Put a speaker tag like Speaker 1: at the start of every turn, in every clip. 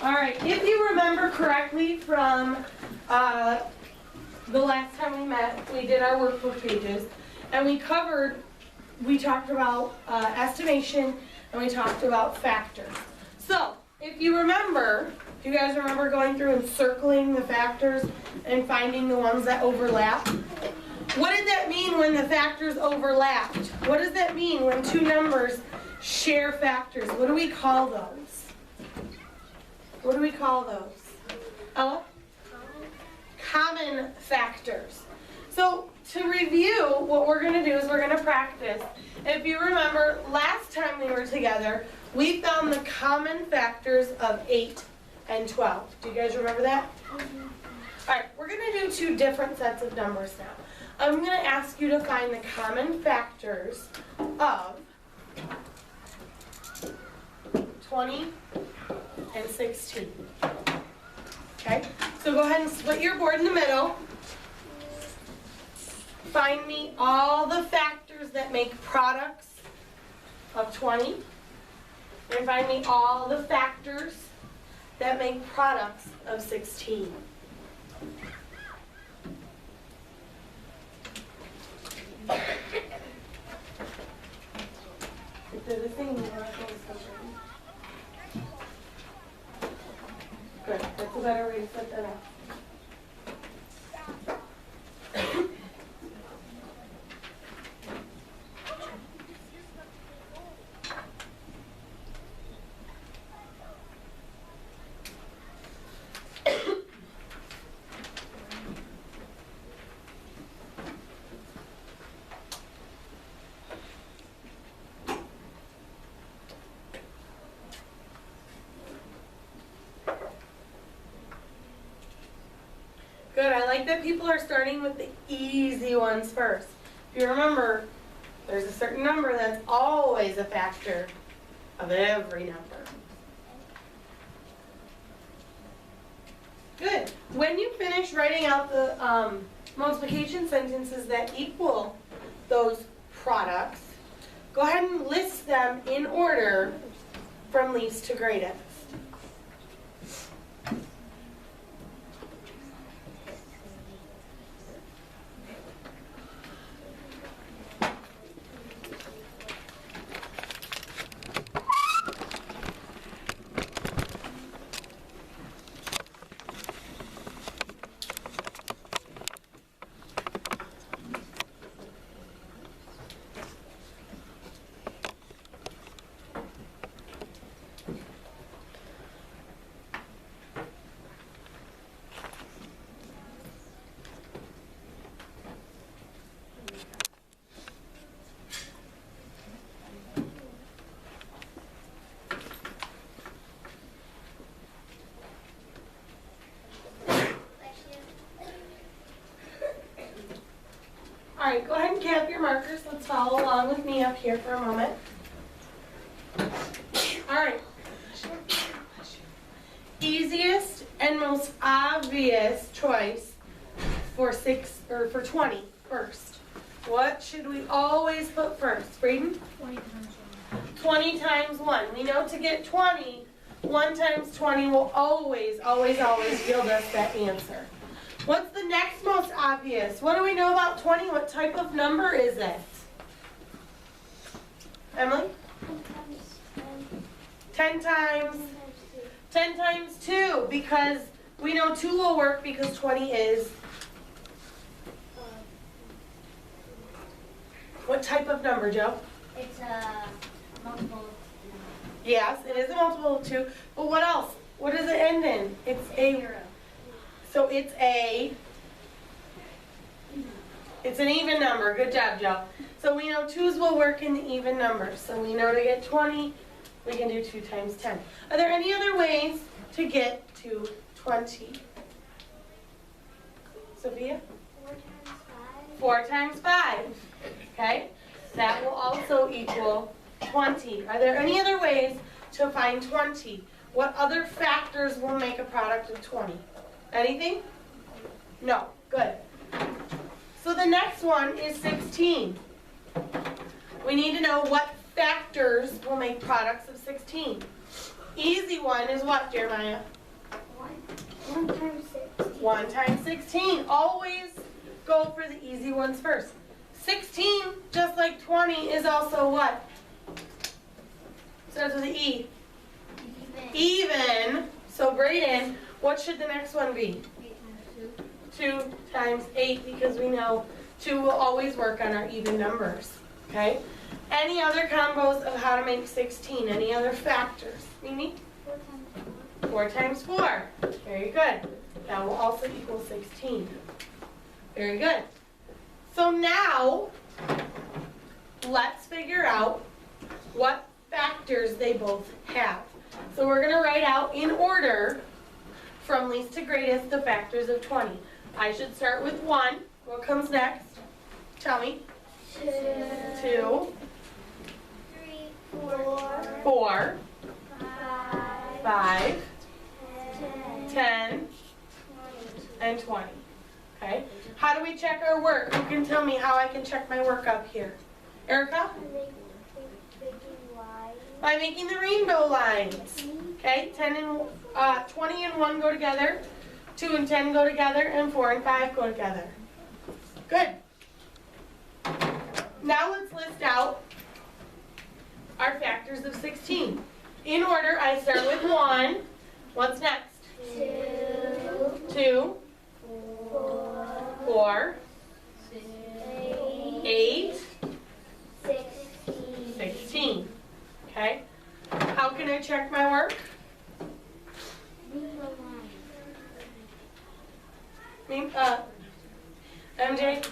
Speaker 1: All right, if you remember correctly from the last time we met, we did our workbook pages, and we talked about estimation, and we talked about factors. So, if you guys remember going through and circling the factors and finding the ones that overlap? What did that mean when the factors overlapped? What does that mean when two numbers share factors? What do we call those? What do we call those? Ella? Common factors. So to review, what we're going to do is we're going to practice. If you remember, last time we were together, we found the common factors of 8 and 12. Do you guys remember that? Mm-hmm. All right, we're going to do two different sets of numbers now. I'm going to ask you to find the common factors of 20 and 16. Okay, so go ahead and split your board in the middle. Find me all the factors that make products of 20. And find me all the factors that make products of 16. If they're the same, you're not going to split them. Good, that's a better way to set that up. Good, I like that people are starting with the easy ones first. If you remember, there's a certain number that's always a factor of every number. Good. When you finish writing out the multiplication sentences that equal those products, go ahead and list them in order from least to greatest. All right, go ahead and cap your markers. Let's follow along with me up here for a moment. All right. Easiest and most obvious choice for 20 first. What should we always put first? Braden?
Speaker 2: 20 times 1.
Speaker 1: 20 times 1. We know to get 20, 1 times 20 will always, always, always yield us that answer. What's the next most obvious? What do we know about 20? What type of number is it? Emily? 10 times 10 times 2, because we know 2 will work because 20 is what type of number, Joe?
Speaker 2: It's a multiple.
Speaker 1: Yes, it is a multiple of 2. But what else? What does it end in? It's a
Speaker 2: 0.
Speaker 1: So it's an even number. Good job, Joe. So we know 2's will work in the even numbers. So we know to get 20, we can do 2 times 10. Are there any other ways to get to 20? Sophia?
Speaker 2: 4 times 5.
Speaker 1: 4 times 5. Okay? That will also equal 20. Are there any other ways to find 20? What other factors will make a product of 20? Anything? No. Good. So the next one is 16. We need to know what factors will make products of 16. Easy one is what, Jeremiah?
Speaker 2: 1 times 16.
Speaker 1: 1 times 16. Always go for the easy ones first. 16, just like 20, is also what? Starts with an E. Even. So Brayden, what should the next one be? 2 times 8, because we know 2 will always work on our even numbers. Okay? Any other combos of how to make 16? Any other factors? Mimi? 4 times 4. Very good. That will also equal 16. Very good. So now, let's figure out what factors they both have. So we're going to write out in order from least to greatest the factors of 20. I should start with 1. What comes next? Tell me.
Speaker 2: 2,
Speaker 1: 2,
Speaker 2: 3, 4,
Speaker 1: 4,
Speaker 2: 5,
Speaker 1: 5,
Speaker 2: 10,
Speaker 1: 10, and 20. Okay? How do we check our work? Who can tell me how I can check my work up here? Erica? By making the rainbow lines. Okay? 20 and 1 go together. 2 and 10 go together. And 4 and 5 go together. Good. Now let's list out our factors of 16. In order, I start with 1. What's next? 2, 4, 8, 16. Okay? How can I check my work? MJ?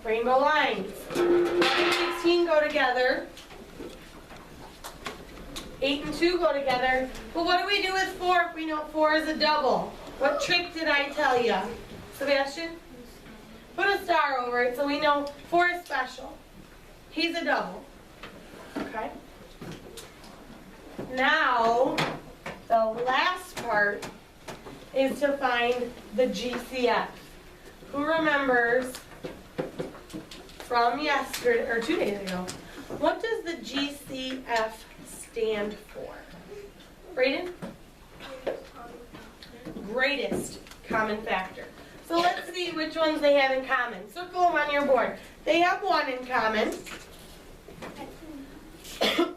Speaker 1: Rainbow lines. 1 and 16 go together. 8 and 2 go together. But what do we do with 4 if we know 4 is a double? What trick did I tell you? Sebastian? Put a star over it so we know 4 is special. He's a double. Okay? Now, the last part is to find the GCF. Who remembers from yesterday, or 2 days ago, what does the GCF stand for? Brayden? Greatest common factor. So let's see which ones they have in common. Circle them on your board. They have 1 in common.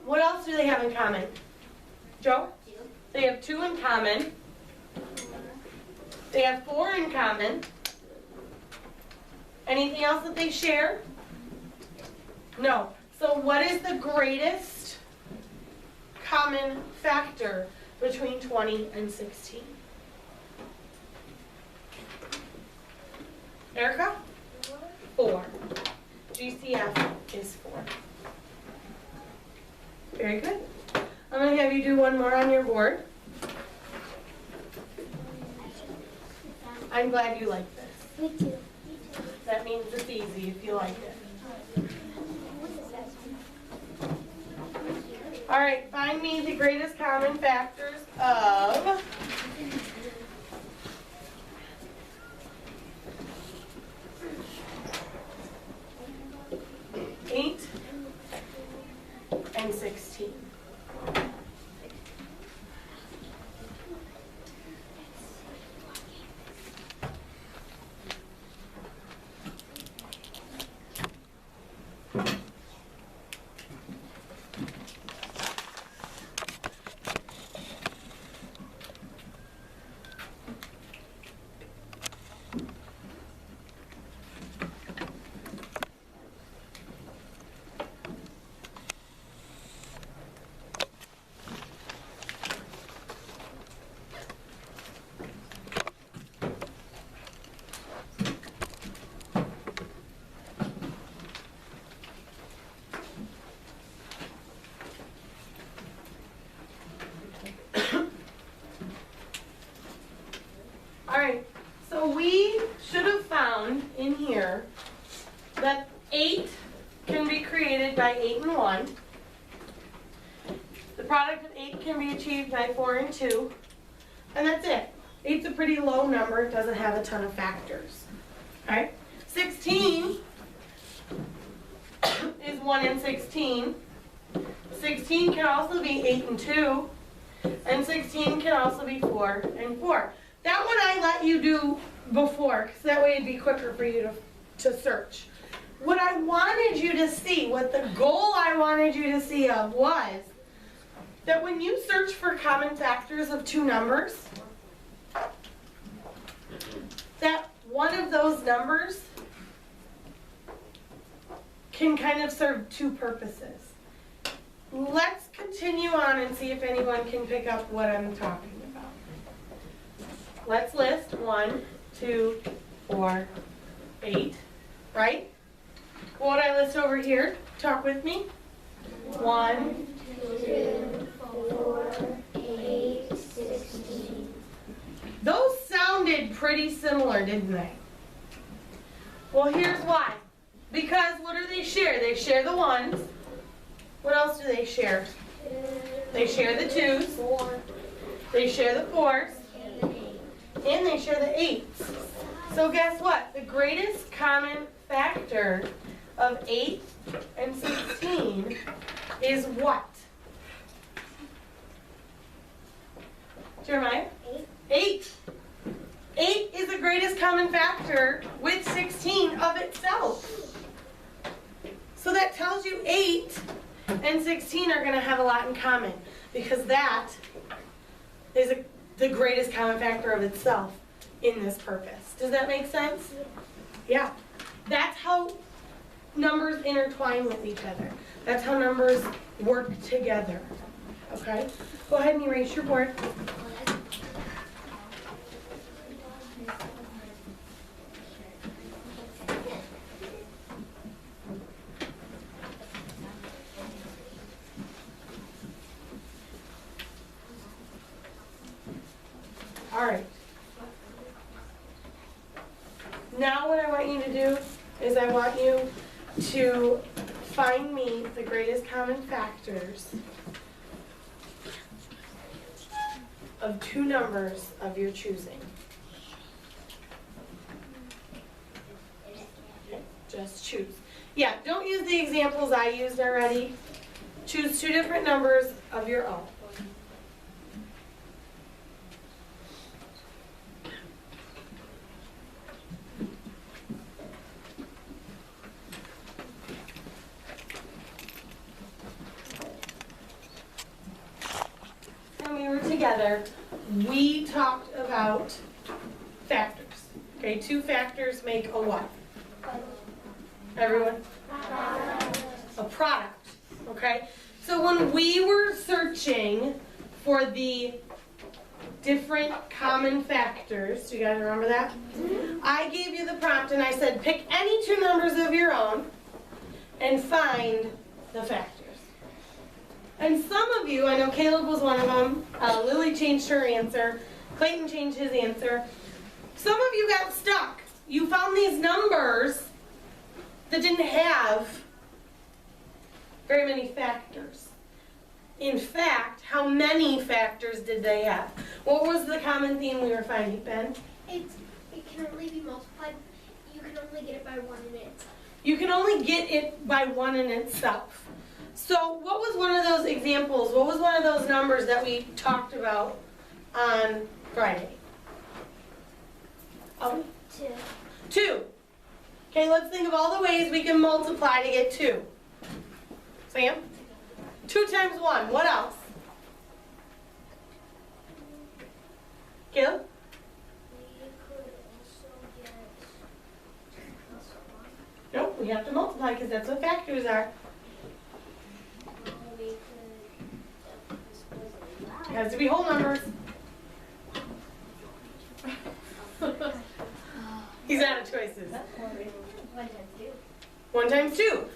Speaker 1: What else do they have in common? Joe? They have 2 in common. They have 4 in common. Anything else that they share? No. So what is the greatest common factor between 20 and 16? Erica? 4. GCF is 4. Very good. I'm going to have you do one more on your board. I'm glad you like this.
Speaker 2: Me too.
Speaker 1: That means it's easy if you like it. All right, find me the greatest common factors of 8 and 16. Alright, so we should have found in here that 8 can be created by 8 and 1. The product of 8 can be achieved by 4 and 2. And that's it. 8's a pretty low number. It doesn't have a ton of factors. Alright, 16 is 1 and 16. 16 can also be 8 and 2. And 16 can also be 4 and 4. That one I let you do before, because that way it'd be quicker for you to search. What I wanted you to see, what the goal I wanted you to see of was that when you search for common factors of two numbers, that one of those numbers can kind of serve two purposes. Let's continue on and see if anyone can pick up what I'm talking about. Let's list 1, 2, 4, 8, right? What would I list over here? Talk with me. 1,
Speaker 2: 2, 4, 8, 16.
Speaker 1: Those sounded pretty similar, didn't they? Well, here's why. Because what do they share? They share the 1s. What else do they share? They share the 2s.
Speaker 2: 4,
Speaker 1: They share the 4s.
Speaker 2: and 8.
Speaker 1: And they share the 8s. So guess what? The greatest common factor of 8 and 16 is what? Jeremiah? 8. 8 is the greatest common factor with 16 of itself. So that tells you 8 and 16 are going to have a lot in common, because that is the greatest common factor of itself in this purpose. Does that make sense? Yeah. That's how numbers intertwine with each other. That's how numbers work together. Okay? Go ahead and erase your board. All right. Now what I want you to do is I want you to find me the greatest common factors of two numbers of your choosing. Okay, just choose. Yeah, don't use the examples I used already. Choose two different numbers of your own. When we were together, we talked about factors. Okay, two factors make a what? Everyone? A product. Okay? So when we were searching for the different common factors, do you guys remember that? I gave you the prompt and I said pick any two numbers of your own and find the factors. And some of you, I know Caleb was one of them, Lily changed her answer, Clayton changed his answer. Some of you got stuck. You found these numbers that didn't have very many factors. In fact, how many factors did they have? What was the common theme we were finding, Ben?
Speaker 2: It can only be multiplied. You can only get it by 1 in itself.
Speaker 1: You can only get it by 1 in itself. So what was one of those examples? What was one of those numbers that we talked about on Friday?
Speaker 2: 2.
Speaker 1: 2. Okay, let's think of all the ways we can multiply to get 2. Sam? 2 times 1. What else? Caleb?
Speaker 2: We could also get +1.
Speaker 1: Nope, we have to multiply because that's what factors are.
Speaker 2: We could.
Speaker 1: It has to be whole numbers. He's out of choices.
Speaker 2: 1 times 2.
Speaker 1: 1 times 2.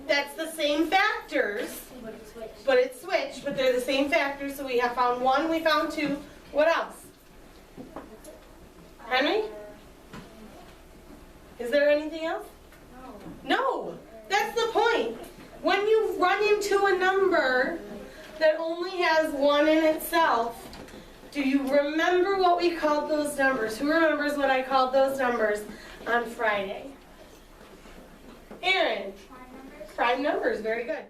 Speaker 1: That's the same factors,
Speaker 2: But it's switched.
Speaker 1: but it's switched, but they're the same factors. So we have found 1, we found 2. What else? Henry? Is there anything else? No. That's the point. When you run into a number that only has 1 in itself, do you remember what we called those numbers? Who remembers what I called those numbers on Friday? Aaron? Prime numbers, very good.